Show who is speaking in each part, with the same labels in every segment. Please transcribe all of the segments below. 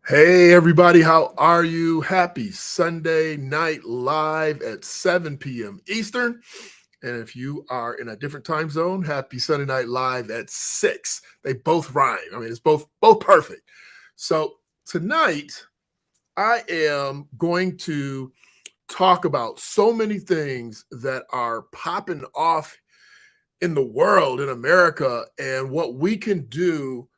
Speaker 1: Hey, everybody, how are you? Happy Sunday night live at 7 p.m. Eastern. And if you are in a different time zone, happy Sunday night live at 6. They both rhyme. I mean, it's both perfect. So tonight, I am going to talk about so many things that are popping off in the world, in America, and what we can do,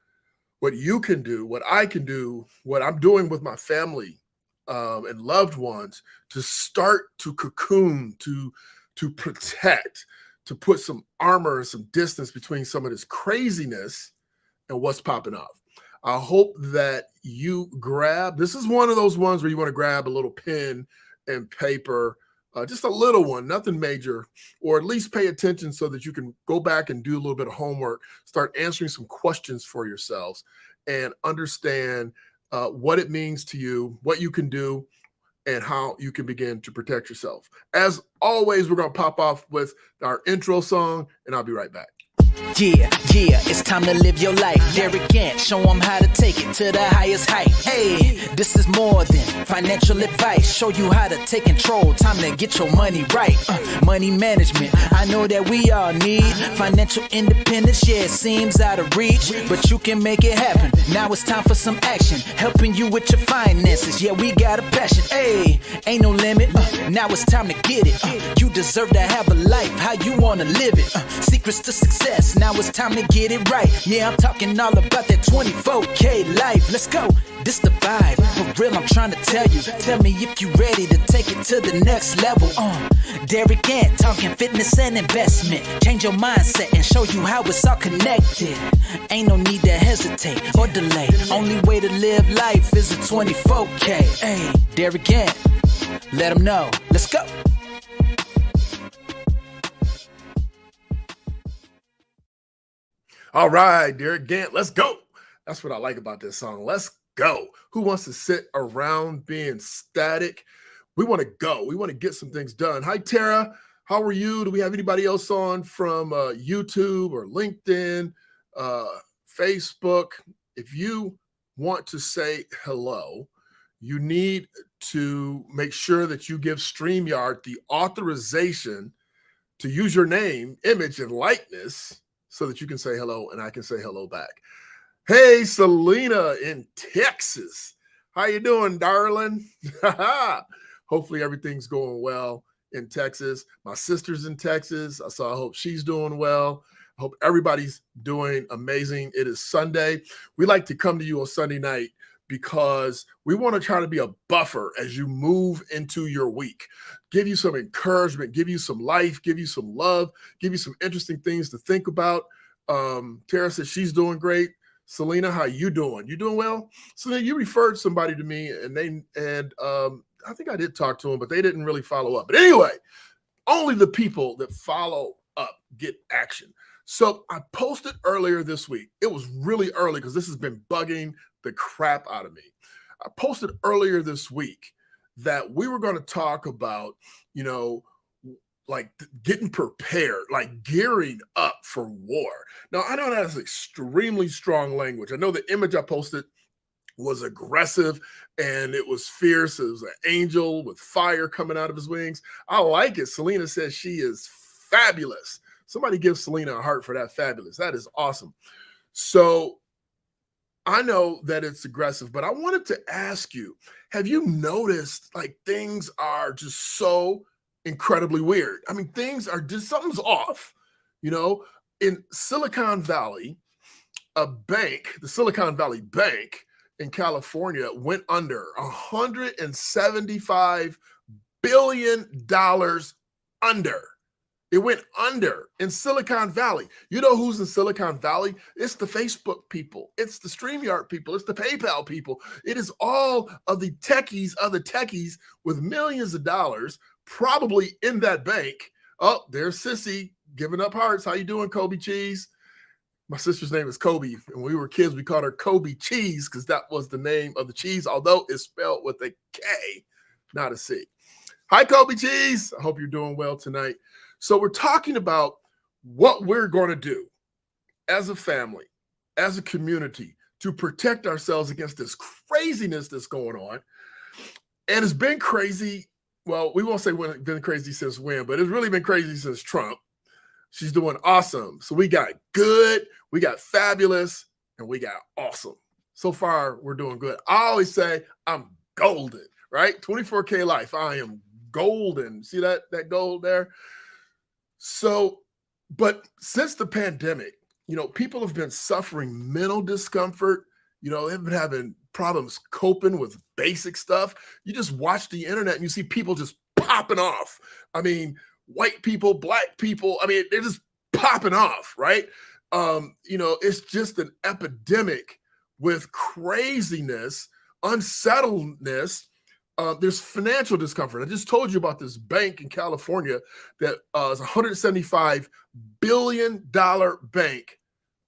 Speaker 1: what you can do, what I can do, what I'm doing with my family and loved ones to start to cocoon, to protect, to put some armor and some distance between some of this craziness and what's popping off. I hope that you grab. This is one of those ones where you want to grab a little pen and paper, just a little one, nothing major, or at least pay attention so that you can go back and do a little bit of homework, start answering some questions for yourselves, and understand what it means to you, what you can do, and how you can begin to protect yourself. As always, we're going to pop off with our intro song, and I'll be right back.
Speaker 2: Yeah, it's time to live your life. Derek Gant, show them how to take it to the highest height. Hey, this is more than financial advice. Show you how to take control. Time to get your money right. Money management, I know that we all need financial independence. Yeah, it seems out of reach, but you can make it happen. Now it's time for some action, helping you with your finances. Yeah, we got a passion. Hey, ain't no limit. Now it's time to get it. You deserve to have a life how you want to live it. Secrets to success. Now it's time to get it right. Yeah, I'm talking all about that 24K life. Let's go. This the vibe. For real, I'm trying to tell you. Tell me if you ready to take it to the next level. Derek Gant, talking fitness and investment. Change your mindset and show you how it's all connected. Ain't no need to hesitate or delay. Only way to live life is a 24K. Hey, Derek Gant, let them know. Let's go.
Speaker 1: All right, Derek Gant, let's go. That's what I like about this song. Let's go. Who wants to sit around being static? We want to go. We want to get some things done. Hi, Tara. How are you? Do we have anybody else on from YouTube or LinkedIn, Facebook? If you want to say hello, you need to make sure that you give StreamYard the authorization to use your name, image, and likeness so that you can say hello and I can say hello back. Hey, Selena in Texas. How you doing, darling? Hopefully everything's going well in Texas. My sister's in Texas, so I hope she's doing well. I hope everybody's doing amazing. It is Sunday. We like to come to you on Sunday night because we want to try to be a buffer as you move into your week. Give you some encouragement, give you some life, give you some love, give you some interesting things to think about. Tara says she's doing great. Selena, how you doing? You doing well? Selena, you referred somebody to me, and I think I did talk to them, but they didn't really follow up. But anyway, only the people that follow up get action. So I posted earlier this week. It was really early because this has been bugging the crap out of me. I posted earlier this week that we were going to talk about, like getting prepared, like gearing up for war. Now, I know that's extremely strong language. I know the image I posted was aggressive and it was fierce. It was an angel with fire coming out of his wings. I like it. Selena says she is fabulous. Somebody give Selena a heart for that fabulous. That is awesome. So I know that it's aggressive, but I wanted to ask you, have you noticed like things are just so incredibly weird? I mean, things are just, something's off. In Silicon Valley, a bank, the Silicon Valley Bank in California went under $175 billion under. It went under in Silicon Valley. You know who's in Silicon Valley? It's the Facebook people. It's the StreamYard people. It's the PayPal people. It is all of the techies with millions of dollars probably in that bank. Oh, there's Sissy giving up hearts. How you doing, Kobe Cheese? My sister's name is Kobe. When we were kids, we called her Kobe Cheese because that was the name of the cheese, although it's spelled with a K, not a C. Hi, Kobe Cheese. I hope you're doing well tonight. So we're talking about what we're going to do as a family, as a community, to protect ourselves against this craziness that's going on. And it's been crazy. Well, we won't say when it's been crazy since when, but it's really been crazy since Trump. She's doing awesome. So we got good, we got fabulous, and we got awesome. So far, we're doing good. I always say I'm golden, right? 24K life. I am golden. See that gold there? So, but since the pandemic, people have been suffering mental discomfort. They've been having problems coping with basic stuff. You just watch the internet and you see people just popping off. I mean, white people, black people, they're just popping off, right? It's just an epidemic with craziness, unsettledness. There's financial discomfort. I just told you about this bank in California that is a $175 billion bank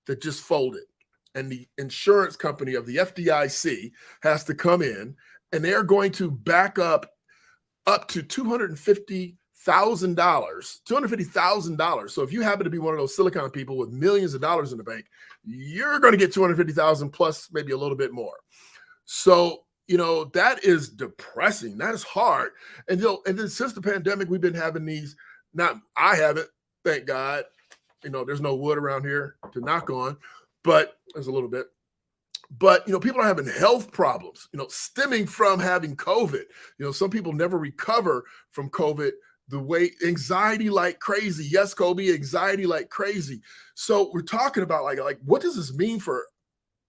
Speaker 1: that just folded. And the insurance company of the FDIC has to come in, and they're going to back up to $250,000. So if you happen to be one of those Silicon people with millions of dollars in the bank, you're going to get $250,000 plus maybe a little bit more. So, that is depressing. That is hard. And, and then since the pandemic, we've been having these, I haven't, thank God, there's no wood around here to knock on, but there's a little bit. But, people are having health problems, stemming from having COVID. Some people never recover from COVID. The way anxiety like crazy. Yes, Kobe, anxiety like crazy. So we're talking about like what does this mean for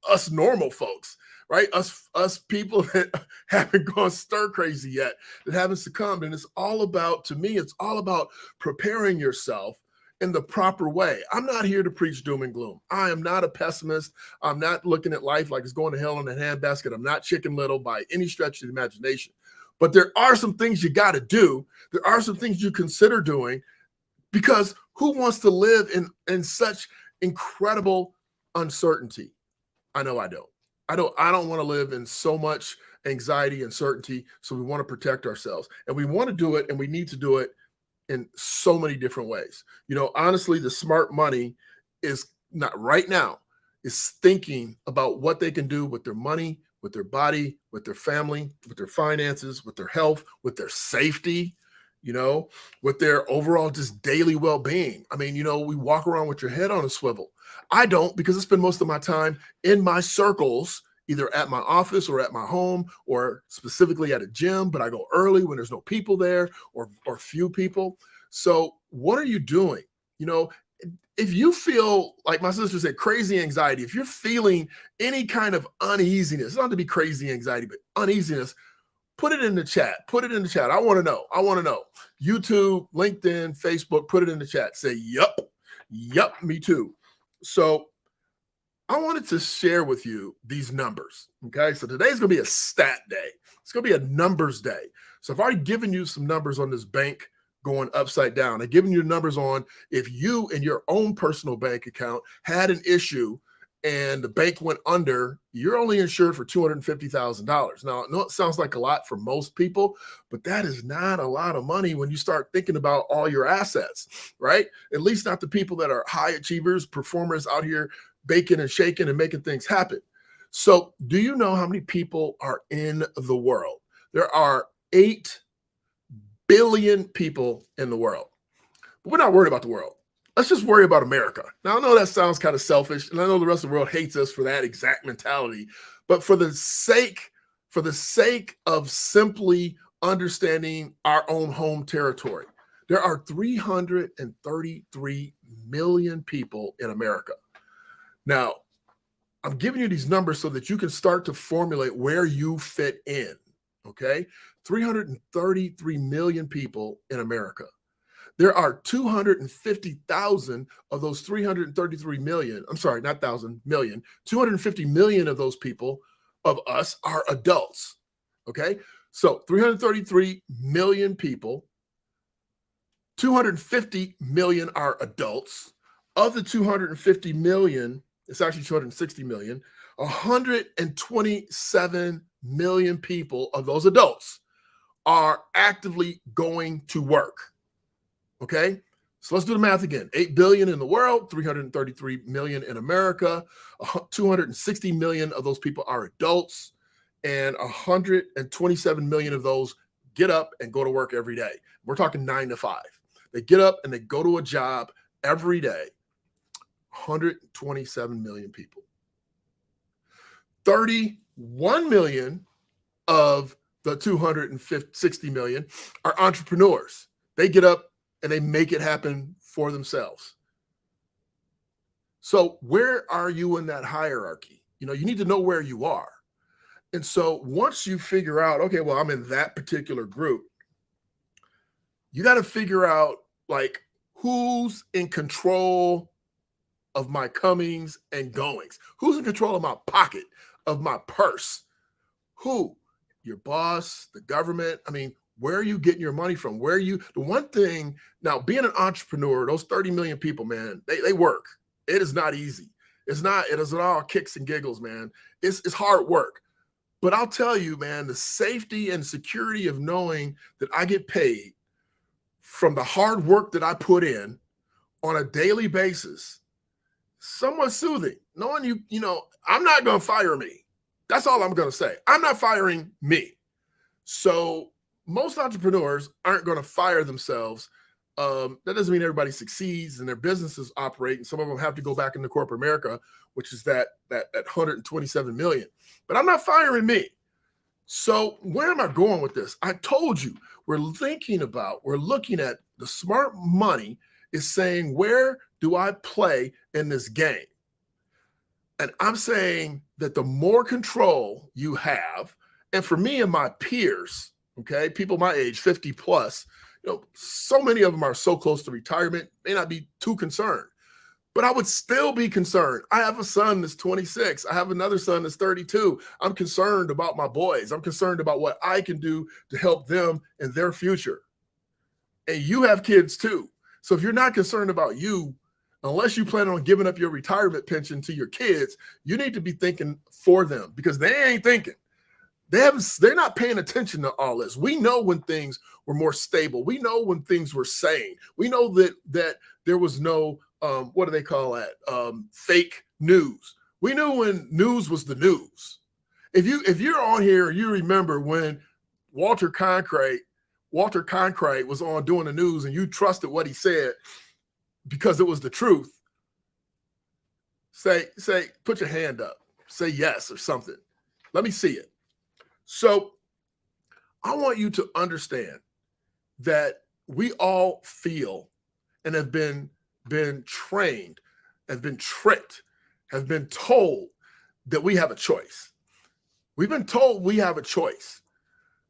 Speaker 1: us normal folks, right? Us people that haven't gone stir crazy yet, that haven't succumbed. And to me, it's all about preparing yourself in the proper way. I'm not here to preach doom and gloom. I am not a pessimist. I'm not looking at life like it's going to hell in a handbasket. I'm not Chicken Little by any stretch of the imagination. But there are some things you got to do. There are some things you consider doing, because who wants to live in such incredible uncertainty? I know I don't. I don't want to live in so much anxiety and uncertainty. So we want to protect ourselves, and we want to do it, and we need to do it in so many different ways. Honestly, the smart money is not right now, is thinking about what they can do with their money, with their body, with their family, with their finances, with their health, with their safety, with their overall just daily well-being. We walk around with your head on a swivel. I don't, because I spend most of my time in my circles, either at my office or at my home or specifically at a gym, but I go early when there's no people there or few people. So what are you doing? If you feel, like my sister said, crazy anxiety, if you're feeling any kind of uneasiness, not to be crazy anxiety, but uneasiness, put it in the chat. Put it in the chat. I want to know. YouTube, LinkedIn, Facebook, put it in the chat. Say, yup, me too. So I wanted to share with you these numbers. Okay. So today's going to be a stat day. It's going to be a numbers day. So I've already given you some numbers on this bank going upside down. I've given you numbers on if you in your own personal bank account had an issue and the bank went under, you're only insured for $250,000. Now, I know it sounds like a lot for most people, but that is not a lot of money when you start thinking about all your assets, right? At least not the people that are high achievers, performers out here baking and shaking and making things happen. So do you know how many people are in the world? There are 8 billion people in the world. But we're not worried about the world. Let's just worry about America. Now, I know that sounds kind of selfish, and I know the rest of the world hates us for that exact mentality, but for the sake of simply understanding our own home territory, there are 333 million people in America. Now, I'm giving you these numbers so that you can start to formulate where you fit in, okay? 333 million people in America. There are 250,000 of those 333 million, I'm sorry, not thousand, million, 250 million of those people, of us, are adults, okay? So 333 million people, 250 million are adults. Of the 250 million, it's actually 260 million, 127 million people of those adults are actively going to work. Okay, So let's do the math again. 8 billion in the world, 333 million in America, 260 million of those people are adults, and 127 million of those get up and go to work every day. We're talking 9 to 5. They get up and they go to a job every day. 127 million people. 31 million of the 260 million are entrepreneurs. They get up and they make it happen for themselves. So where are you in that hierarchy? You need to know where you are. And so once you figure out, okay, well, I'm in that particular group, you got to figure out like who's in control of my comings and goings, who's in control of my pocket, of my purse, who? Your boss, the government. I mean, where are you getting your money from? The one thing now, being an entrepreneur, those 30 million people, man, they work. It is not easy. It isn't all kicks and giggles, man. It's hard work. But I'll tell you, man, the safety and security of knowing that I get paid from the hard work that I put in on a daily basis, somewhat soothing. Knowing I'm not going to fire me. That's all I'm going to say. I'm not firing me. So most entrepreneurs aren't going to fire themselves. That doesn't mean everybody succeeds and their businesses operate. And some of them have to go back into corporate America, which is that 127 million. But I'm not firing me. So where am I going with this? I told you, we're looking at the smart money is saying, where do I play in this game? And I'm saying that the more control you have, and for me and my peers, okay, people my age, 50 plus, so many of them are so close to retirement, may not be too concerned, but I would still be concerned. I have a son that's 26. I have another son that's 32. I'm concerned about my boys. I'm concerned about what I can do to help them in their future. And you have kids too. So if you're not concerned about you, unless you plan on giving up your retirement pension to your kids, you need to be thinking for them, because they ain't thinking. They're not paying attention to all this. We know when things were more stable. We know when things were sane. We know that there was no, what do they call that? Fake news. We knew when news was the news. If you're on here, you remember when Walter Cronkite was on doing the news and you trusted what he said because it was the truth. Say, put your hand up. Say yes or something. Let me see it. So I want you to understand that we all feel and have been trained, have been tricked, have been told that we have a choice. We've been told we have a choice.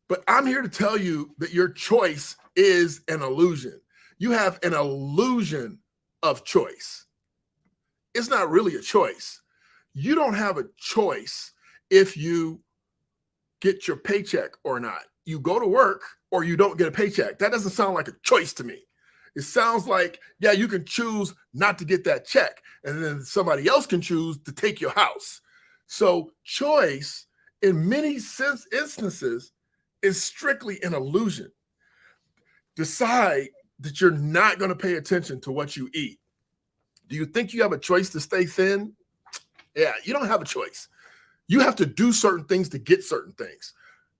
Speaker 1: But I'm here to tell you that your choice is an illusion. You have an illusion of choice. It's not really a choice. You don't have a choice if you get your paycheck or not. You go to work or you don't get a paycheck. That doesn't sound like a choice to me. It sounds like, yeah, you can choose not to get that check, and then somebody else can choose to take your house. So choice in many instances is strictly an illusion. Decide that you're not going to pay attention to what you eat. Do you think you have a choice to stay thin? Yeah, you don't have a choice. You have to do certain things to get certain things.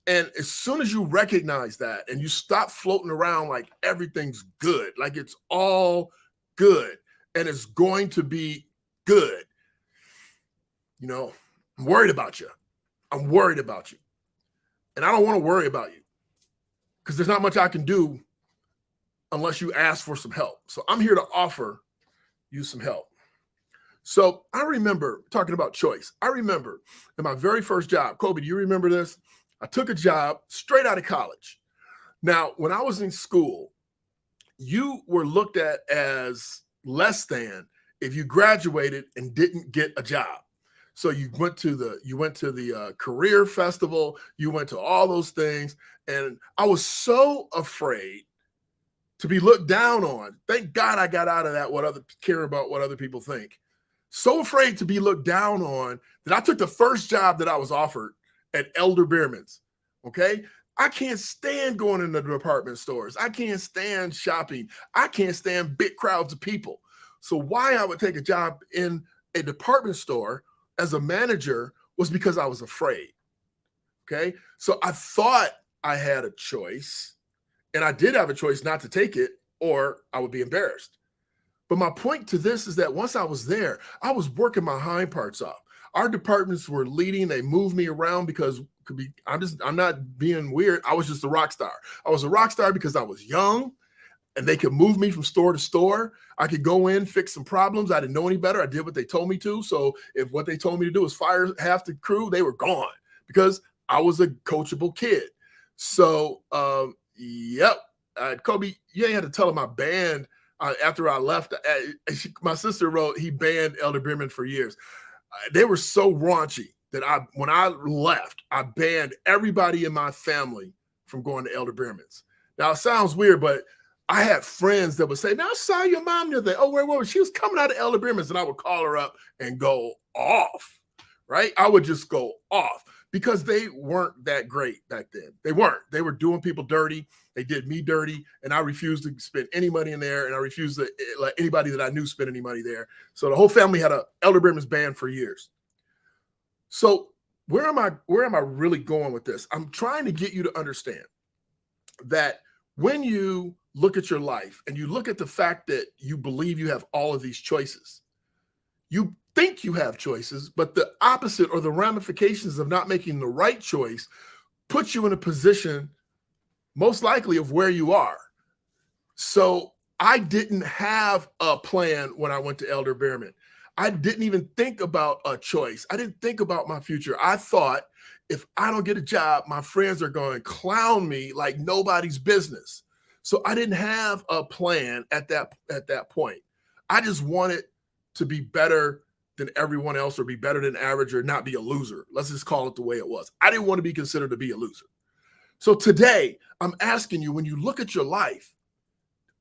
Speaker 1: And as soon as you recognize that and you stop floating around like everything's good, like it's all good and it's going to be good, I'm worried about you. I'm worried about you. And I don't want to worry about you because there's not much I can do unless you ask for some help. So I'm here to offer you some help. So I remember talking about choice. I remember in my very first job, Kobe, do you remember this? I took a job straight out of college. Now, when I was in school, you were looked at as less than if you graduated and didn't get a job. So you went to the career festival, you went to all those things, and I was so afraid to be looked down on. Thank God I got out of that, care about what other people think. So afraid to be looked down on that I took the first job that I was offered at Elder Beerman's. Okay. I can't stand going into the department stores. I can't stand shopping. I can't stand big crowds of people. So why I would take a job in a department store as a manager was because I was afraid. Okay. So I thought I had a choice, and I did have a choice not to take it, or I would be embarrassed. But my point to this is that once I was there, I was working my hind parts off. Our departments were leading. They moved me around because I'm not being weird. I was just a rock star. I was a rock star because I was young and they could move me from store to store. I could go in, fix some problems. I didn't know any better. I did what they told me to. So if what they told me to do was fire half the crew, they were gone because I was a coachable kid. So, yep. Kobe, you ain't had to tell him my band. After I left, my sister wrote, he banned Elder Beerman for years. They were so raunchy that when I left, I banned everybody in my family from going to Elder Beerman's. Now, it sounds weird, but I had friends that would say, "Now I saw your mom the other day. Oh, where? She was coming out of Elder Beerman's," and I would call her up and go off, right? I would just go off because they weren't that great back then. They weren't. They were doing people dirty. They did me dirty, and I refused to spend any money in there, and I refused to let anybody that I knew spend any money there. So the whole family had a Elder Beerman's band for years. So where am I really going with this? I'm trying to get you to understand that when you look at your life and you look at the fact that you believe you have all of these choices, you think you have choices, but the opposite or the ramifications of not making the right choice puts you in a position most likely of where you are. So I didn't have a plan when I went to Elder Beerman. I didn't even think about a choice. I didn't think about my future. I thought if I don't get a job, my friends are going to clown me like nobody's business. So I didn't have a plan at that point. I just wanted to be better than everyone else or be better than average or not be a loser. Let's just call it the way it was. I didn't want to be considered to be a loser. So today, I'm asking you, when you look at your life,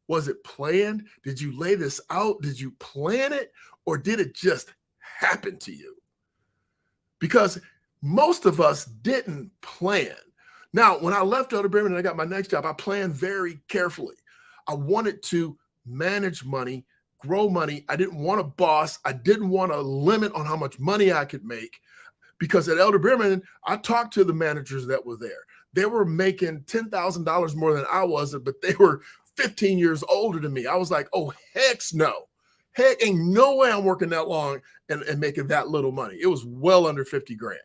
Speaker 1: was it planned? Did you lay this out? Did you plan it? Or did it just happen to you? Because most of us didn't plan. Now, when I left Elder Beerman and I got my next job, I planned very carefully. I wanted to manage money, grow money. I didn't want a boss. I didn't want a limit on how much money I could make. Because at Elder Beerman, I talked to the managers that were there. They were making $10,000 more than I was, but they were 15 years older than me. I was like, oh, heck no. Heck, ain't no way I'm working that long and making that little money. It was well under 50 grand.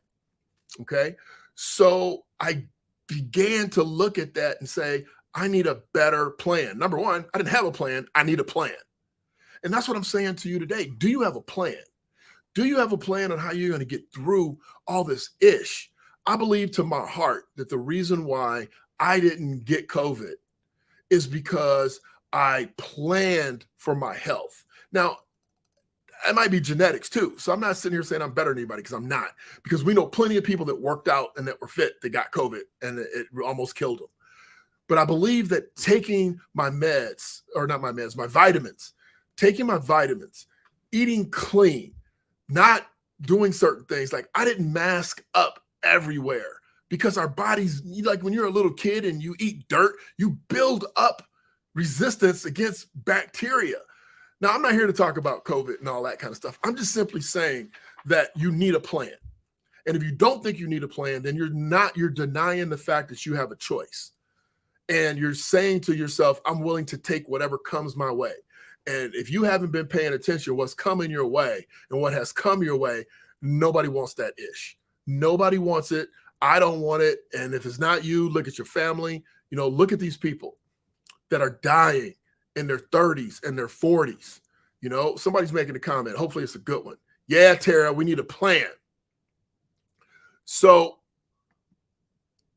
Speaker 1: Okay. So I began to look at that and say, I need a better plan. Number one, I didn't have a plan. I need a plan. And that's what I'm saying to you today. Do you have a plan? Do you have a plan on how you're going to get through all this ish? I believe to my heart that the reason why I didn't get COVID is because I planned for my health. Now, it might be genetics too. So I'm not sitting here saying I'm better than anybody because I'm not. Because we know plenty of people that worked out and that were fit that got COVID and it almost killed them. But I believe that taking my meds, or not my meds, my vitamins, taking my vitamins, eating clean, not doing certain things. Like I didn't mask up everywhere because our bodies, like when you're a little kid and you eat dirt, you build up resistance against bacteria. Now, I'm not here to talk about COVID and all that kind of stuff. I'm just simply saying that you need a plan. And if you don't think you need a plan, then you're denying the fact that you have a choice. And you're saying to yourself, I'm willing to take whatever comes my way. And if you haven't been paying attention, what's coming your way and what has come your way, nobody wants that ish. Nobody wants it. I don't want it. And if it's not you, look at your family. Look at these people that are dying in their 30s and their 40s. Somebody's making a comment. Hopefully it's a good one. Yeah, Tara, we need a plan. So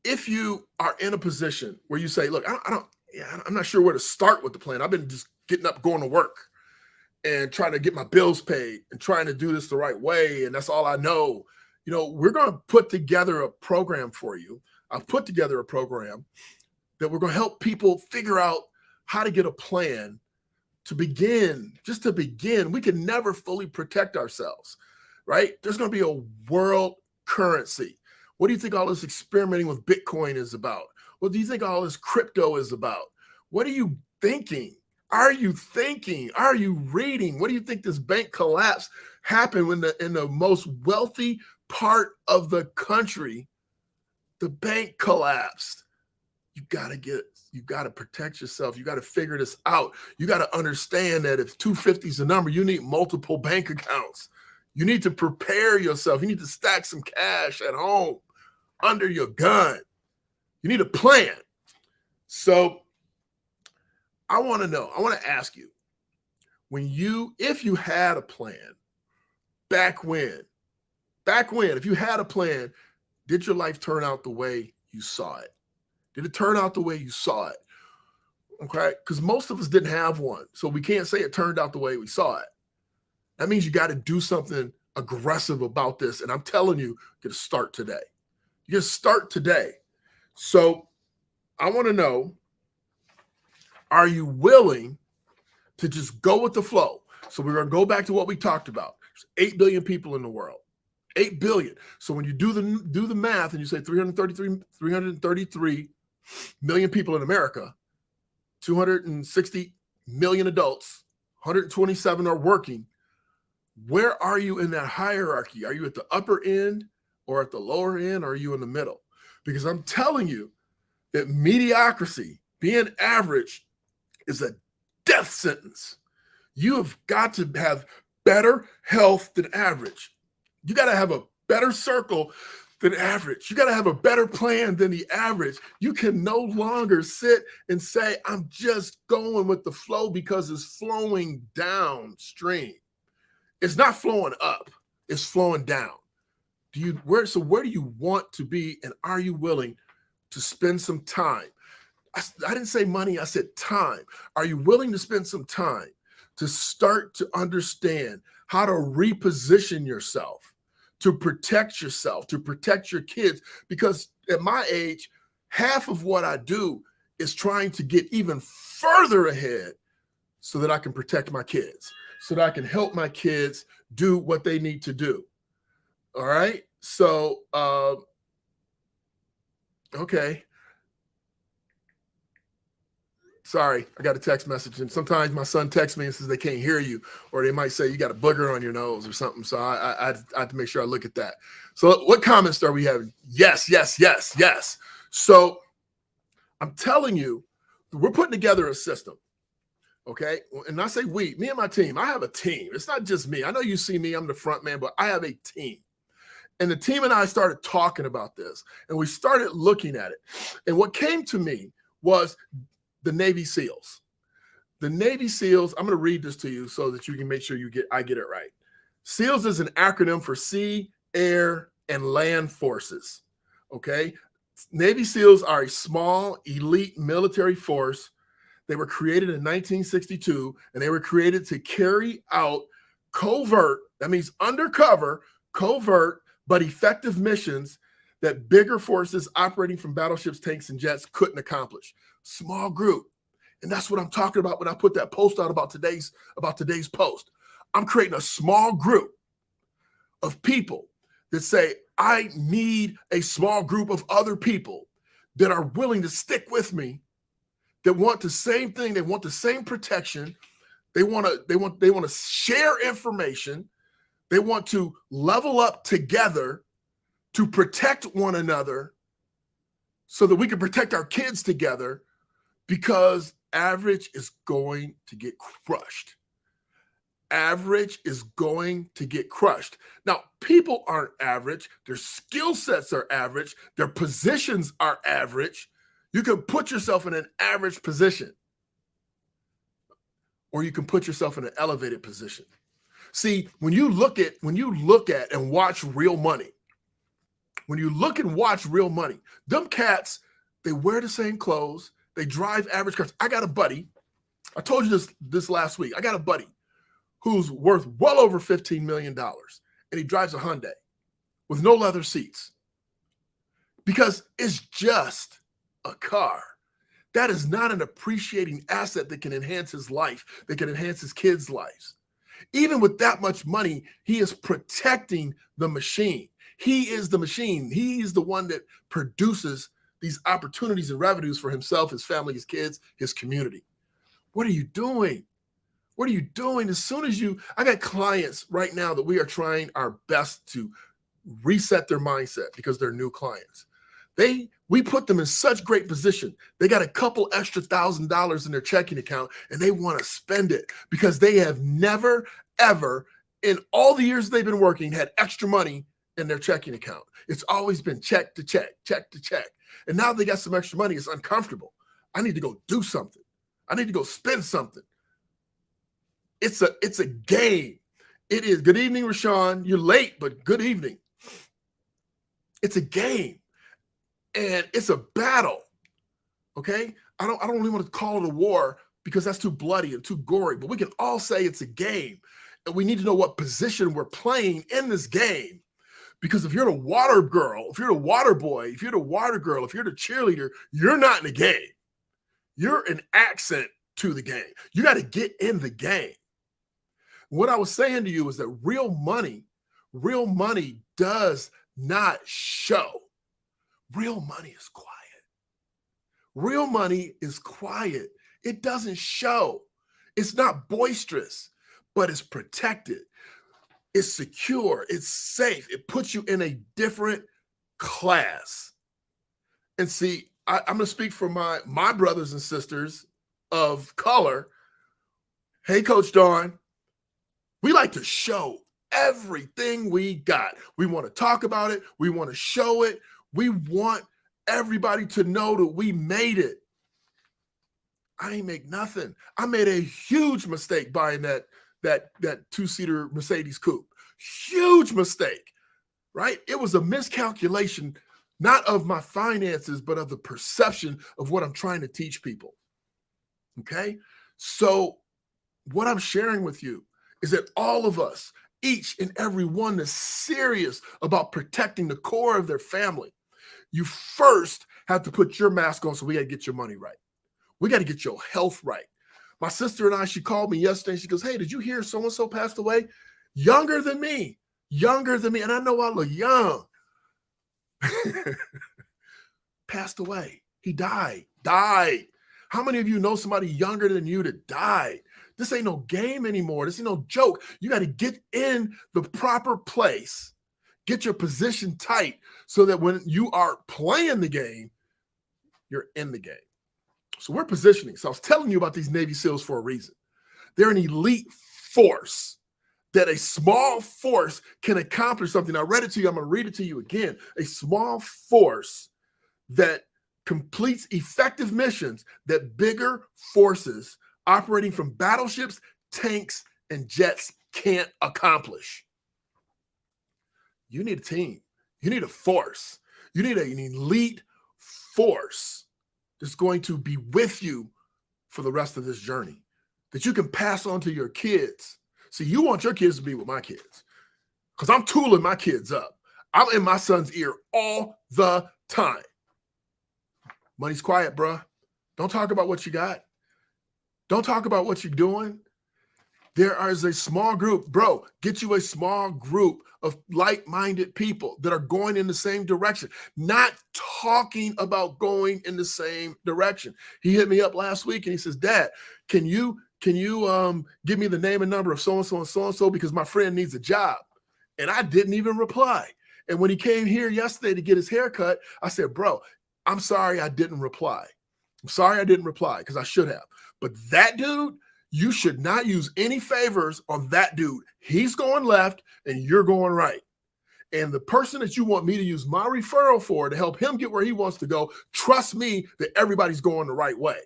Speaker 1: if you are in a position where you say, look, I'm not sure where to start with the plan. I've been just getting up, going to work and trying to get my bills paid and trying to do this the right way. And that's all I know. We're going to put together a program for you. I've put together a program that we're going to help people figure out how to get a plan to begin. Just to begin, we can never fully protect ourselves, right? There's going to be a world currency. What do you think all this experimenting with Bitcoin is about? What do you think all this crypto is about? What are you thinking? Are you thinking? Are you reading? What do you think this bank collapse happened when in the most wealthy part of the country, the bank collapsed? You got to protect yourself. You got to figure this out. You got to understand that if 250 is the number, you need multiple bank accounts. You need to prepare yourself. You need to stack some cash at home under your gun. You need a plan. So I want to know, I want to ask you, if you had a plan back when, if you had a plan, did your life turn out the way you saw it? Did it turn out the way you saw it? Okay, because most of us didn't have one. So we can't say it turned out the way we saw it. That means you got to do something aggressive about this. And I'm telling you, get to start today. You get to start today. So I want to know, are you willing to just go with the flow? So we're going to go back to what we talked about. There's 8 billion people in the world. 8 billion. So when you do the math and you say 333 million people in America, 260 million adults, 127 are working. Where are you in that hierarchy? Are you at the upper end or at the lower end, or are you in the middle? Because I'm telling you that mediocrity, being average, is a death sentence. You have got to have better health than average. You got to have a better circle than average. You got to have a better plan than the average. You can no longer sit and say, I'm just going with the flow because it's flowing downstream. It's not flowing up, it's flowing down. Where do you want to be, and are you willing to spend some time? I didn't say money, I said time. Are you willing to spend some time to start to understand how to reposition yourself, to protect yourself, to protect your kids? Because at my age, half of what I do is trying to get even further ahead so that I can protect my kids, so that I can help my kids do what they need to do. All right. So, okay. Sorry, I got a text message, and sometimes my son texts me and says they can't hear you, or they might say you got a booger on your nose or something. So I have to make sure I look at that. So what comments are we having? Yes, yes, yes, yes. So I'm telling you, we're putting together a system. Okay. And I say me and my team. I have a team. It's not just me. I know you see me, I'm the front man, but I have a team. And the team and I started talking about this, and we started looking at it. And what came to me was the Navy SEALs. The Navy SEALs, I'm going to read this to you so that you can make sure I get it right. SEALs is an acronym for sea, air, and land forces. Okay. Navy SEALs are a small, elite military force. They were created in 1962, and they were created to carry out covert, that means undercover, covert, but effective missions that bigger forces operating from battleships, tanks, and jets couldn't accomplish. Small group. And that's what I'm talking about when I put that post out about today's post. I'm creating a small group of people that say, I need a small group of other people that are willing to stick with me, that want the same thing. They want the same protection. They want to share information. They want to level up together to protect one another so that we can protect our kids together, because average is going to get crushed. Average is going to get crushed. Now, people aren't average. Their skill sets are average. Their positions are average. You can put yourself in an average position, or you can put yourself in an elevated position. See, when you look at and watch Real Money, them cats, they wear the same clothes, they drive average cars. I got a buddy, I told you this last week. I got a buddy who's worth well over $15 million, and he drives a Hyundai with no leather seats, because it's just a car. That is not an appreciating asset that can enhance his life, that can enhance his kids' lives. Even with that much money, he is protecting the machine. He is the machine. He is the one that produces these opportunities and revenues for himself, his family, his kids, his community. What are you doing? What are you doing? As soon as I got clients right now that we are trying our best to reset their mindset because they're new clients. We put them in such great position. They got a couple extra $1,000 in their checking account and they want to spend it because they have never, ever in all the years they've been working had extra money in their checking account. It's always been check to check, check to check. And now they got some extra money. It's uncomfortable. I need to go do something. I need to go spend something. It's a game. It is. Good evening, Rashawn. You're late, but good evening. It's a game. And it's a battle. Okay? I don't really want to call it a war because that's too bloody and too gory, but we can all say it's a game. And we need to know what position we're playing in this game. Because if you're the water girl, if you're the water boy, if you're the water girl, if you're the cheerleader, you're not in the game. You're an accent to the game. You got to get in the game. What I was saying to you is that real money does not show. Real money is quiet. Real money is quiet. It doesn't show. It's not boisterous, but it's protected. It's secure. It's safe. It puts you in a different class. And see, I'm going to speak for my brothers and sisters of color. Hey, Coach Dawn, we like to show everything we got. We want to talk about it. We want to show it. We want everybody to know that we made it. I ain't make nothing. I made a huge mistake buying that two-seater Mercedes coupe. Huge mistake, right? It was a miscalculation, not of my finances, but of the perception of what I'm trying to teach people. Okay? So what I'm sharing with you is that all of us, each and every one that's serious about protecting the core of their family, you first have to put your mask on, so we got to get your money right. We got to get your health right. My sister and I, she called me yesterday. She goes, hey, did you hear so-and-so passed away? Younger than me. And I know I look young. Passed away. He died. How many of you know somebody younger than you that died? This ain't no game anymore. This ain't no joke. You got to get in the proper place. Get your position tight so that when you are playing the game, you're in the game. So we're positioning. So I was telling you about these Navy SEALs for a reason. They're an elite force that a small force can accomplish something. I read it to you. I'm going to read it to you again. A small force that completes effective missions that bigger forces operating from battleships, tanks, and jets can't accomplish. You need a team. You need a force. You need an elite force that's going to be with you for the rest of this journey, that you can pass on to your kids. See, you want your kids to be with my kids because I'm tooling my kids up. I'm in my son's ear all the time. Money's quiet, bruh. Don't talk about what you got. Don't talk about what you're doing. There is a small group, bro, get you a small group of like-minded people that are going in the same direction, not talking about going in the same direction. He hit me up last week and he says, Dad, can you give me the name and number of so-and-so and so-and-so because my friend needs a job? And I didn't even reply. And when he came here yesterday to get his haircut, I said, bro, I'm sorry I didn't reply. I'm sorry I didn't reply because I should have. But that dude, you should not use any favors on that dude. He's going left and you're going right. And the person that you want me to use my referral for to help him get where he wants to go, trust me that everybody's going the right way.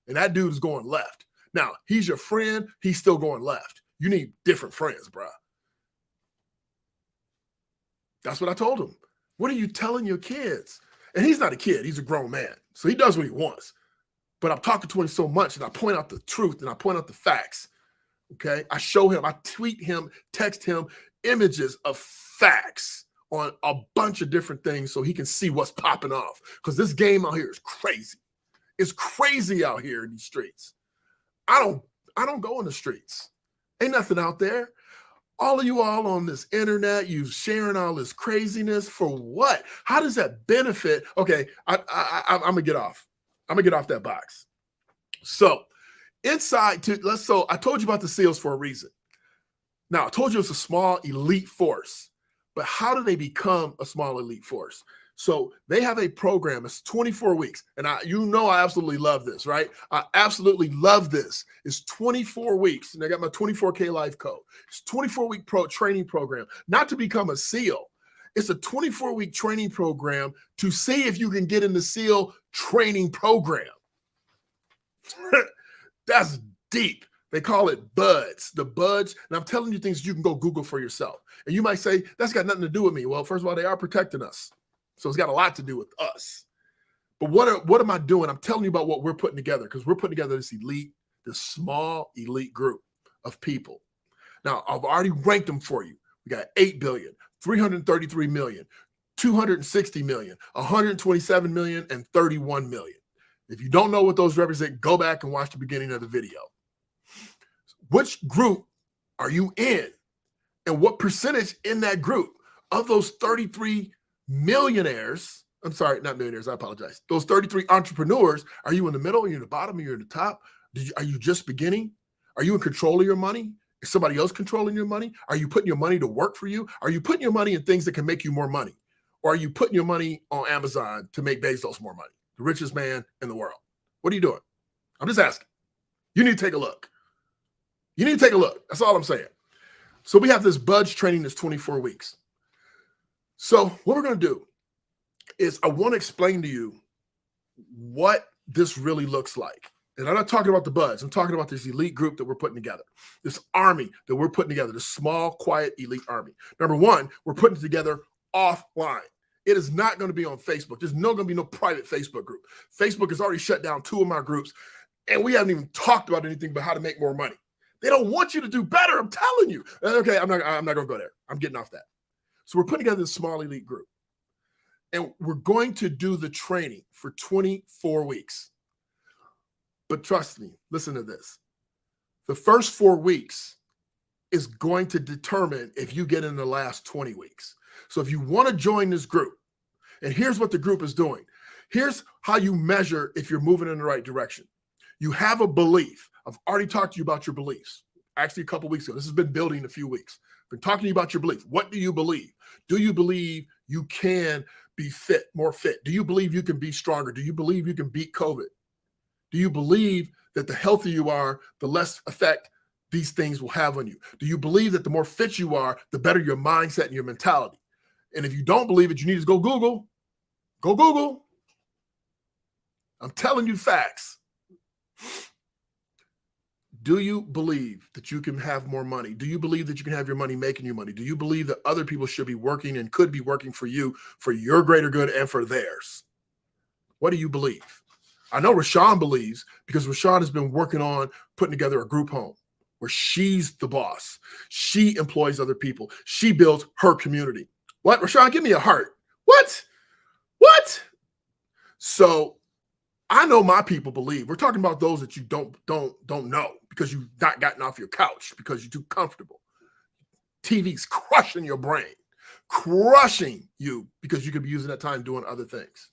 Speaker 1: And that dude is going left. Now, he's your friend. He's still going left. You need different friends, bro. That's what I told him. What are you telling your kids? And he's not a kid. He's a grown man. So he does what he wants. But I'm talking to him so much and I point out the truth and I point out the facts. Okay. I show him, I tweet him, text him images of facts on a bunch of different things so he can see what's popping off. Because this game out here is crazy. It's crazy out here in these streets. I don't go in the streets. Ain't nothing out there. All of you all on this internet, you sharing all this craziness for what? How does that benefit? Okay, I'm gonna get off. I'm gonna get off that box. So so I told you about the SEALs for a reason. Now I told you it's a small elite force, but how do they become a small elite force? So they have a program. It's 24 weeks. And I absolutely love this, right? I absolutely love this. It's 24 weeks. And I got my 24K life code. It's 24-week training program, not to become a SEAL. It's a 24-week training program to see if you can get in the SEAL training program. That's deep. They call it BUDS, the BUDS. And I'm telling you things you can go Google for yourself. And you might say, that's got nothing to do with me. Well, first of all, they are protecting us. So it's got a lot to do with us. But what am I doing? I'm telling you about what we're putting together, because we're putting together this small elite group of people. Now, I've already ranked them for you. We got 8 billion, 333 million, 260 million, 127 million, and 31 million. If you don't know what those represent, go back and watch the beginning of the video. Which group are you in? And what percentage in that group of those 33 millionaires, I'm sorry, not millionaires, I apologize. Those 33 entrepreneurs, are you in the middle? Are you in the bottom? Are you in the top? Are you just beginning? Are you in control of your money? Is somebody else controlling your money? Are you putting your money to work for you? Are you putting your money in things that can make you more money? Or are you putting your money on Amazon to make Bezos more money, the richest man in the world? What are you doing? I'm just asking. You need to take a look. You need to take a look. That's all I'm saying. So we have this BUDS training that's 24 weeks. So what we're going to do is I want to explain to you what this really looks like. And I'm not talking about the BUDS. I'm talking about this elite group that we're putting together, this army that we're putting together, this small, quiet, elite army. Number one, we're putting it together offline. It is not going to be on Facebook. There's going to be no private Facebook group. Facebook has already shut down 2 of my groups, and we haven't even talked about anything but how to make more money. They don't want you to do better. I'm telling you. Okay, I'm not going to go there. I'm getting off that. So we're putting together this small elite group, and we're going to do the training for 24 weeks. But trust me, listen to this. The first 4 weeks is going to determine if you get in the last 20 weeks. So if you want to join this group, and here's what the group is doing. Here's how you measure if you're moving in the right direction. You have a belief. I've already talked to you about your beliefs. Actually, a couple weeks ago. This has been building a few weeks. I've been talking to you about your belief. What do you believe? Do you believe you can be fit, more fit? Do you believe you can be stronger? Do you believe you can beat COVID? Do you believe that the healthier you are, the less effect these things will have on you? Do you believe that the more fit you are, the better your mindset and your mentality? And if you don't believe it, you need to go Google. Go Google. I'm telling you facts. Do you believe that you can have more money? Do you believe that you can have your money making you money? Do you believe that other people should be working and could be working for you for your greater good and for theirs? What do you believe? I know Rashawn believes, because Rashawn has been working on putting together a group home where she's the boss. She employs other people. She builds her community. What? Rashawn, give me a heart. What? So I know my people believe. We're talking about those that you don't know because you've not gotten off your couch because you're too comfortable. TV's crushing your brain, crushing you because you could be using that time doing other things.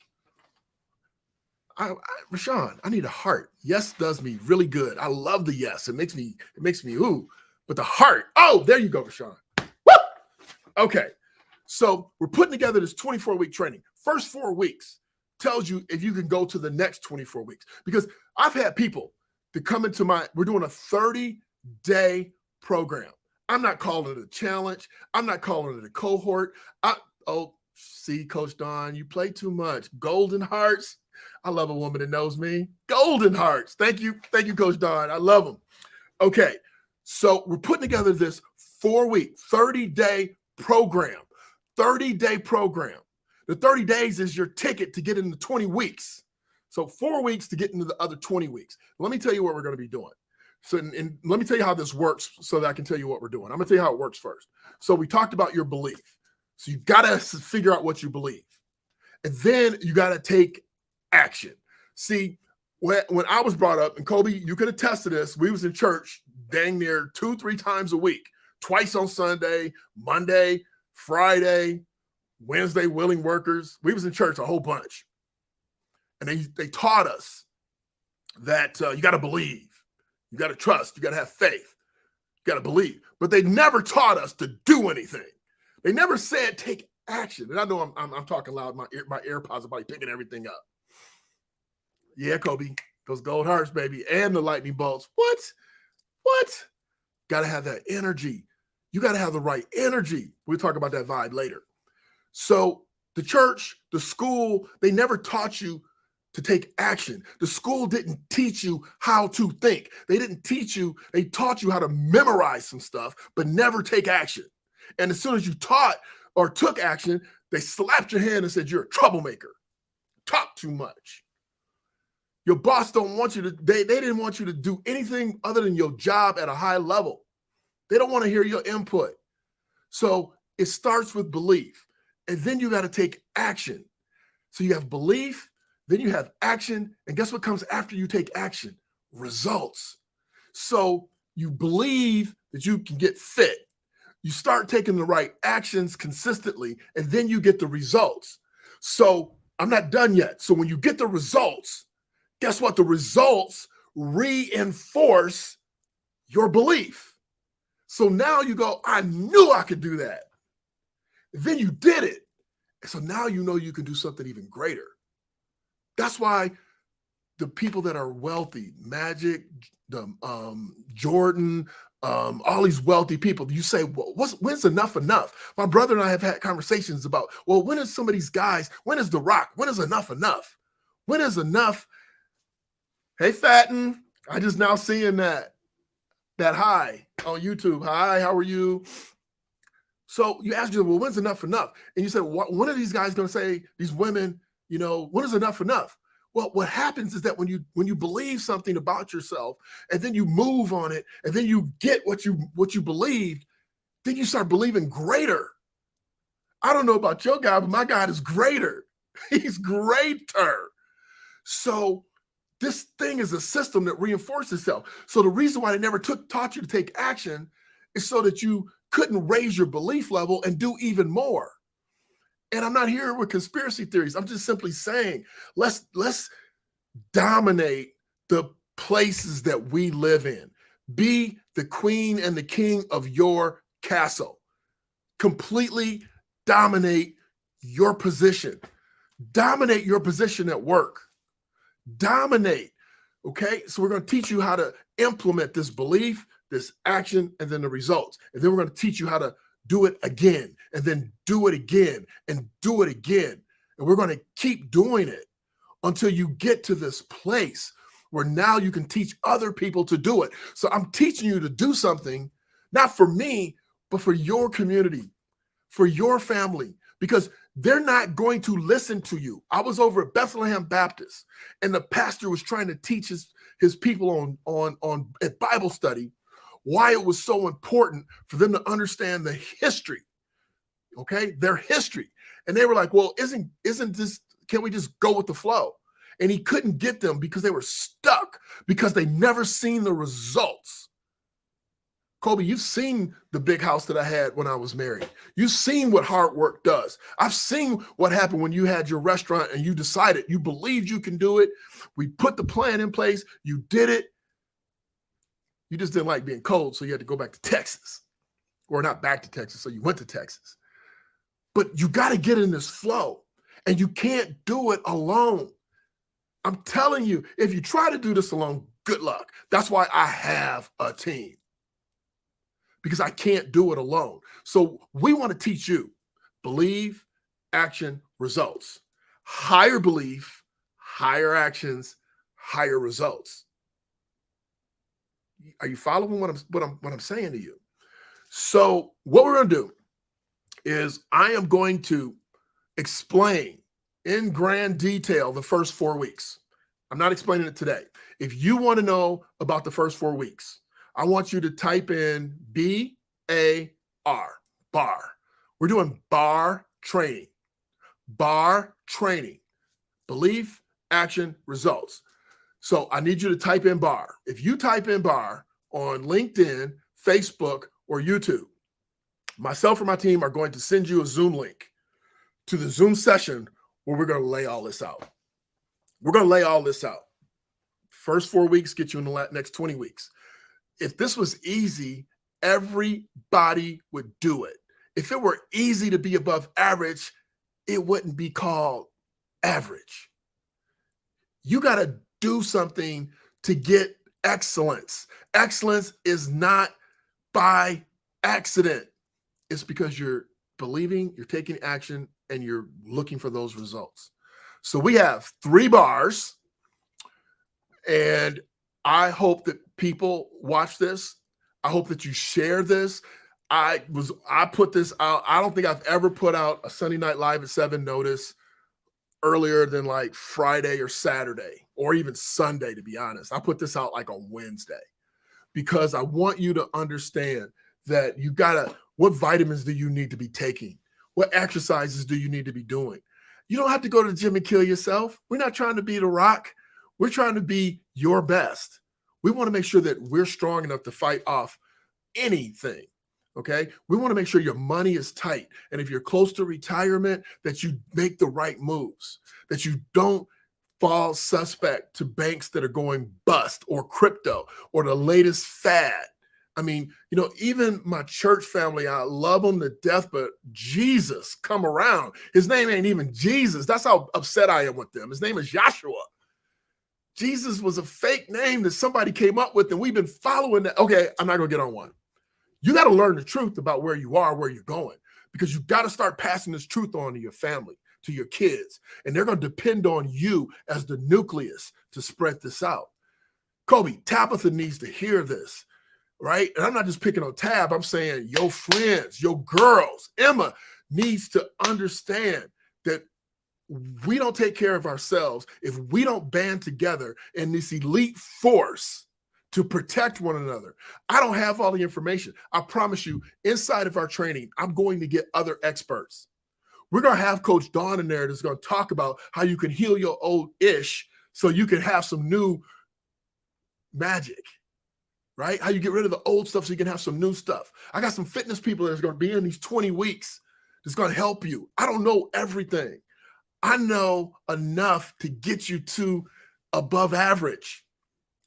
Speaker 1: Rashawn, I need a heart. Yes does me really good. I love the yes. It makes me ooh. But the heart, oh, there you go, Rashawn. Woo! Okay. So we're putting together this 24-week training. First 4 weeks tells you if you can go to the next 24 weeks. Because I've had people that come into we're doing a 30-day program. I'm not calling it a challenge. I'm not calling it a cohort. See, Coach Don, you play too much. Golden hearts. I love a woman that knows me. Golden hearts. Thank you, Coach Don. I love them. Okay, so we're putting together this 4-week, 30-day program. 30-day program. The 30 days is your ticket to get into 20 weeks. So 4 weeks to get into the other 20 weeks. Let me tell you what we're going to be doing. So and let me tell you how this works so that I can tell you what we're doing. I'm going to tell you how it works first. So we talked about your belief. So you've got to figure out what you believe. And then you got to take action. See, when I was brought up, and Kobe, you can attest to this, we was in church dang near 2-3 times a week, twice on Sunday, Monday, Friday, Wednesday, willing workers. We was in church a whole bunch. And they taught us that you got to believe, you got to trust, you got to have faith, you got to believe. But they never taught us to do anything. They never said take action. And I know I'm talking loud. My AirPods are probably picking everything up. Yeah, Kobe, those gold hearts, baby, and the lightning bolts. What? Got to have that energy. You got to have the right energy. We'll talk about that vibe later. So the church, the school, they never taught you to take action. The school didn't teach you how to think. They taught you how to memorize some stuff, but never take action. And as soon as you taught or took action, they slapped your hand and said, you're a troublemaker. Talk too much. Your boss don't want you to, they didn't want you to do anything other than your job at a high level. They don't want to hear your input. So it starts with belief. And then you got to take action. So you have belief, then you have action. And guess what comes after you take action? Results. So you believe that you can get fit. You start taking the right actions consistently, and then you get the results. So I'm not done yet. So when you get the results, guess what? The results reinforce your belief. So now you go, I knew I could do that. And then you did it. And so now you know you can do something even greater. That's why the people that are wealthy, Magic, Jordan, all these wealthy people, you say, well, when's enough? My brother and I have had conversations about, well, when is some of these guys, when is The Rock? When is enough? When is enough? Hey, Fatten, I just now seeing that hi on YouTube. Hi, how are you? So you ask yourself, well, when's enough? And you say, when are these guys going to say, these women, when is enough? Well, what happens is that when you believe something about yourself and then you move on it and then you get what you believed, then you start believing greater. I don't know about your God, but my God is greater. He's greater. So this thing is a system that reinforces itself. So the reason why they never taught you to take action is so that you couldn't raise your belief level and do even more. And I'm not here with conspiracy theories. I'm just simply saying, let's dominate the places that we live in. Be the queen and the king of your castle. Completely dominate your position. Dominate your position at work. Dominate. Okay, so we're going to teach you how to implement this belief, this action, and then the results. And then we're going to teach you how to do it again, and then do it again, and do it again. And we're going to keep doing it until you get to this place where now you can teach other people to do it. So I'm teaching you to do something, not for me, but for your community, for your family, because they're not going to listen to you. I was over at Bethlehem Baptist, and the pastor was trying to teach his people on at Bible study why it was so important for them to understand the history, okay, their history. And they were like, well, isn't this, can we just go with the flow? And he couldn't get them because they were stuck because they never seen the results. Kobe, you've seen the big house that I had when I was married. You've seen what hard work does. I've seen what happened when you had your restaurant and you decided, you believed you can do it. We put the plan in place. You did it. You just didn't like being cold, so you had to go back to Texas. Or not back to Texas, so you went to Texas. But you got to get in this flow, and you can't do it alone. I'm telling you, if you try to do this alone, good luck. That's why I have a team, because I can't do it alone. So we want to teach you believe, action, results. Higher belief, higher actions, higher results. Are you following what I'm saying to you? So what we're going to do is I am going to explain in grand detail the first 4 weeks. I'm not explaining it today. If you want to know about the first 4 weeks, I want you to type in BAR, bar. We're doing bar training. Bar training. Belief, action, results. So I need you to type in bar. If you type in bar on LinkedIn, Facebook, or YouTube, Myself and my team are going to send you a Zoom link to the Zoom session where we're going to lay all this out. We're going to lay all this out. First 4 weeks, get you in the next 20 weeks. If this was easy, everybody would do it. If it were easy to be above average, it wouldn't be called average. You got to do something to get excellence. Excellence is not by accident. It's because you're believing, you're taking action, and you're looking for those results. So we have 3 bars, and I hope that people watch this. I hope that you share this. I put this out. I don't think I've ever put out a Sunday Night Live at 7 notice earlier than like Friday or Saturday or even Sunday, to be honest. I put this out like on Wednesday because I want you to understand that you gotta, what vitamins do you need to be taking? What exercises do you need to be doing? You don't have to go to the gym and kill yourself. We're not trying to be The Rock. We're trying to be your best. We want to make sure that we're strong enough to fight off anything. Okay. We want to make sure your money is tight. And if you're close to retirement, that you make the right moves, that you don't fall suspect to banks that are going bust or crypto or the latest fad. I mean, you know, even my church family, I love them to death, but Jesus, come around. His name ain't even Jesus. That's how upset I am with them. His name is Joshua. Jesus was a fake name that somebody came up with, and we've been following that. Okay, I'm not going to get on one. You got to learn the truth about where you are, where you're going, because you got to start passing this truth on to your family, to your kids, and they're going to depend on you as the nucleus to spread this out. Kobe, Tabitha needs to hear this, right? And I'm not just picking on Tab. I'm saying your friends, your girls, Emma needs to understand that we don't take care of ourselves if we don't band together in this elite force to protect one another. I don't have all the information. I promise you, inside of our training, I'm going to get other experts. We're going to have Coach Dawn in there that's going to talk about how you can heal your old ish so you can have some new magic, right? How you get rid of the old stuff so you can have some new stuff. I got some fitness people that's going to be in these 20 weeks that's going to help you. I don't know everything. I know enough to get you to above average.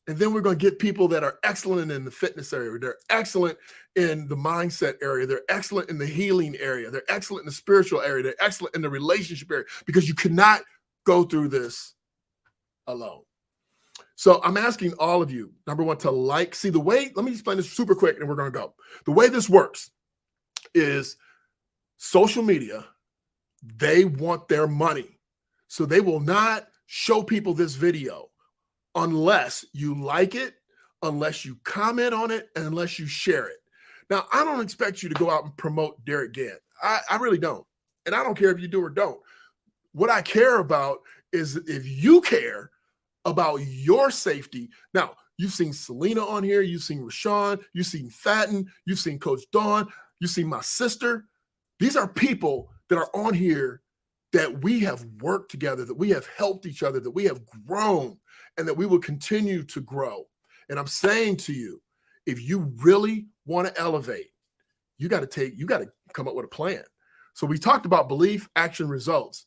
Speaker 1: And then we're going to get people that are excellent in the fitness area. They're excellent in the mindset area. They're excellent in the healing area. They're excellent in the spiritual area. They're excellent in the relationship area, because you cannot go through this alone. So I'm asking all of you, number one, to like, see the way, let me explain this super quick and we're going to go. The way this works is social media, they want their money. So they will not show people this video unless you like it, unless you comment on it, and unless you share it. Now, I don't expect you to go out and promote Derek Gant. I really don't. And I don't care if you do or don't. What I care about is if you care about your safety. Now, you've seen Selena on here. You've seen Rashawn. You've seen Fatten. You've seen Coach Dawn. You've seen my sister. These are people that are on here that we have worked together, that we have helped each other, that we have grown, and that we will continue to grow. And I'm saying to you, if you really want to elevate, you got to come up with a plan. So we talked about belief, action, results.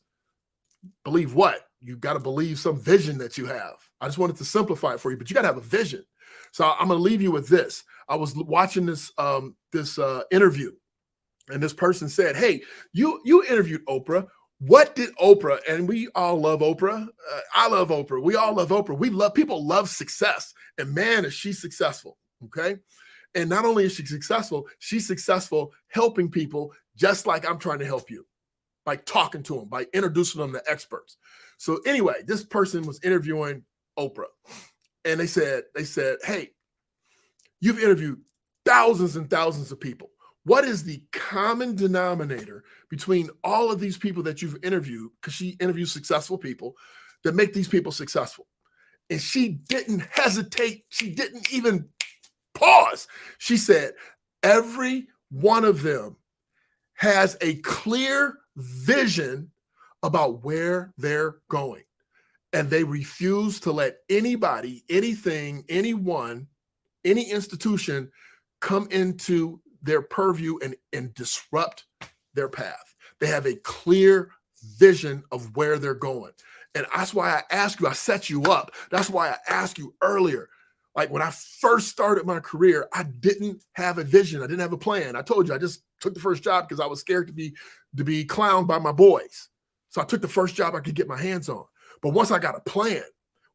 Speaker 1: Believe what? You got to believe some vision that you have. I just wanted to simplify it for you, but you got to have a vision. So I'm going to leave you with this. I was watching this interview, and this person said, "Hey, you interviewed Oprah. What did Oprah?" And we all love Oprah. I love Oprah. We all love Oprah. People love success, and man, is she successful. Okay. And not only is she successful, she's successful helping people just like I'm trying to help you, by talking to them, by introducing them to experts. So anyway, this person was interviewing Oprah, and they said, "Hey, you've interviewed thousands and thousands of people. What is the common denominator between all of these people that you've interviewed?" Because she interviews successful people that make these people successful. And she didn't hesitate. She didn't even pause. She said, every one of them has a clear vision about where they're going. And they refuse to let anybody, anything, anyone, any institution come into their purview and disrupt their path. They have a clear vision of where they're going. And that's why I ask you, I set you up. That's why I asked you earlier. Like when I first started my career, I didn't have a vision. I didn't have a plan. I told you I just took the first job because I was scared to be clowned by my boys. So I took the first job I could get my hands on. But once I got a plan,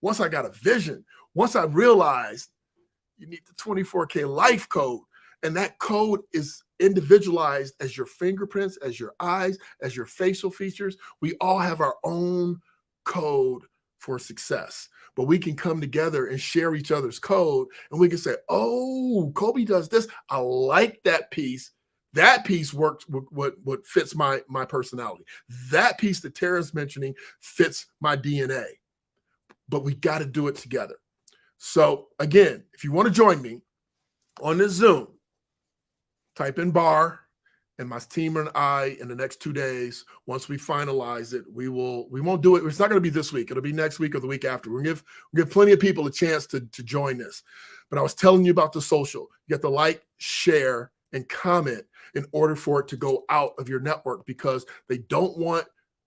Speaker 1: once I got a vision, once I realized you need the 24K life code, and that code is individualized as your fingerprints, as your eyes, as your facial features. We all have our own code for success, but we can come together and share each other's code, and we can say, oh, Kobe does this. I like that piece. That piece works with what fits my personality. That piece that Tara's mentioning fits my DNA, but we got to do it together. So again, if you want to join me on this Zoom, type in bar, and my team and I in the next 2 days, once we finalize it, we won't do it. It's not going to be this week. It'll be next week or the week after. We'll give plenty of people a chance to join this. But I was telling you about the social. You have to like, share, and comment in order for it to go out of your network, because they don't want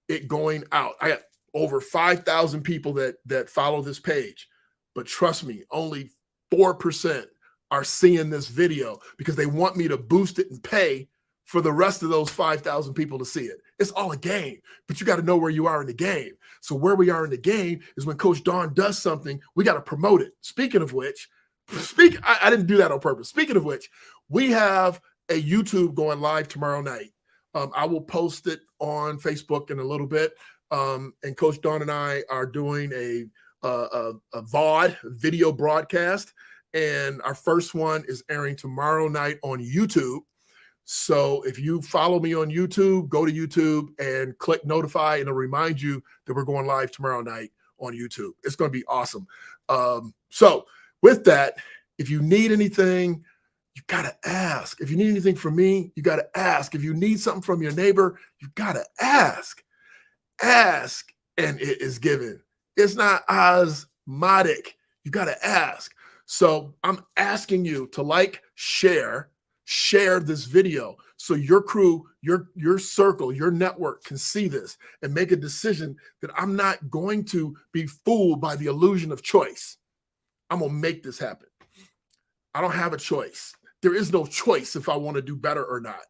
Speaker 1: it going out. I got over 5,000 people that follow this page. But trust me, only 4% are seeing this video because they want me to boost it and pay for the rest of those 5,000 people to see it. It's all a game, but you got to know where you are in the game. So where we are in the game is when Coach Don does something, we got to promote it. Speaking of which, I didn't do that on purpose. Speaking of which, we have a YouTube going live tomorrow night. I will post it on Facebook in a little bit. And Coach Don and I are doing a VOD, video broadcast, and our first one is airing tomorrow night on YouTube. So if you follow me on YouTube, go to YouTube and click notify, and it'll remind you that we're going live tomorrow night on YouTube. It's going to be awesome. So with that, if you need anything, you got to ask. If you need anything from me, you got to ask. If you need something from your neighbor, you got to ask. Ask, and it is given. It's not osmotic. You got to ask. So I'm asking you to like, share this video so your crew, your circle, your network can see this and make a decision that I'm not going to be fooled by the illusion of choice. I'm going to make this happen. I don't have a choice. There is no choice if I want to do better or not.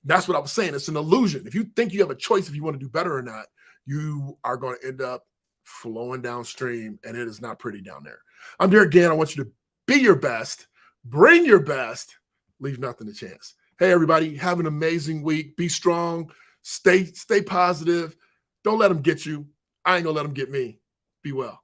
Speaker 1: That's what I was saying. It's an illusion. If you think you have a choice if you want to do better or not, you are going to end up flowing downstream, and it is not pretty down there. I'm Derek Gann. I want you to be your best, bring your best, leave nothing to chance. Hey, everybody, have an amazing week. Be strong. Stay positive. Don't let them get you. I ain't going to let them get me. Be well.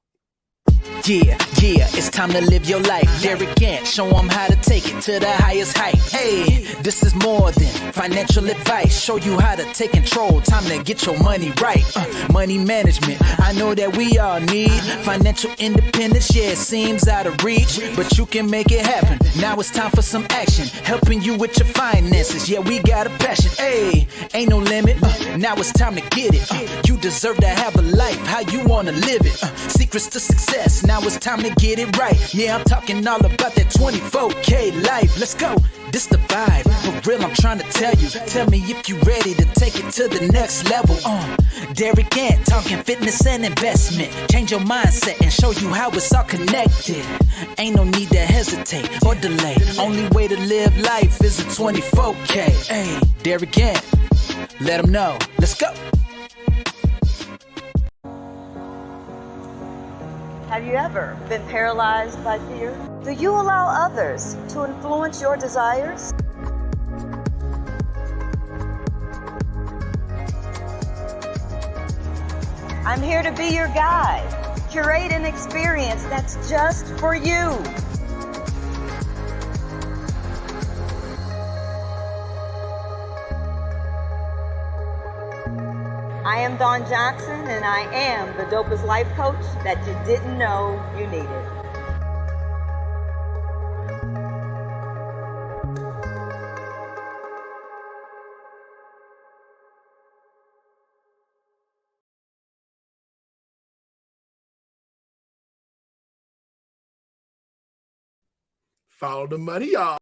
Speaker 2: Yeah, it's time to live your life. Derek Gann, show them how to take it to the highest height. Hey, this is more than financial advice. Show you how to take control. Time to get your money right. Money management, I know that we all need financial independence. Yeah, it seems out of reach, but you can make it happen. Now it's time for some action, helping you with your finances. Yeah, we got a passion. Hey, ain't no limit. Now it's time to get it. You deserve to have a life how you want to live it. Secrets to success. Now it's time to get it right. Yeah, I'm talking all about that 24K life. Let's go. This the vibe. For real, I'm trying to tell you. Tell me if you ready to take it to the next level. Derek Gann, talking fitness and investment. Change your mindset and show you how it's all connected. Ain't no need to hesitate or delay. Only way to live life is a 24K. Hey, Derek Gann, let them know. Let's go.
Speaker 3: Have you ever been paralyzed by fear? Do you allow others to influence your desires? I'm here to be your guide. Curate an experience that's just for you. I am Dawn Johnson, and I am the dopest life coach that you didn't know you needed.
Speaker 1: Follow the money, y'all.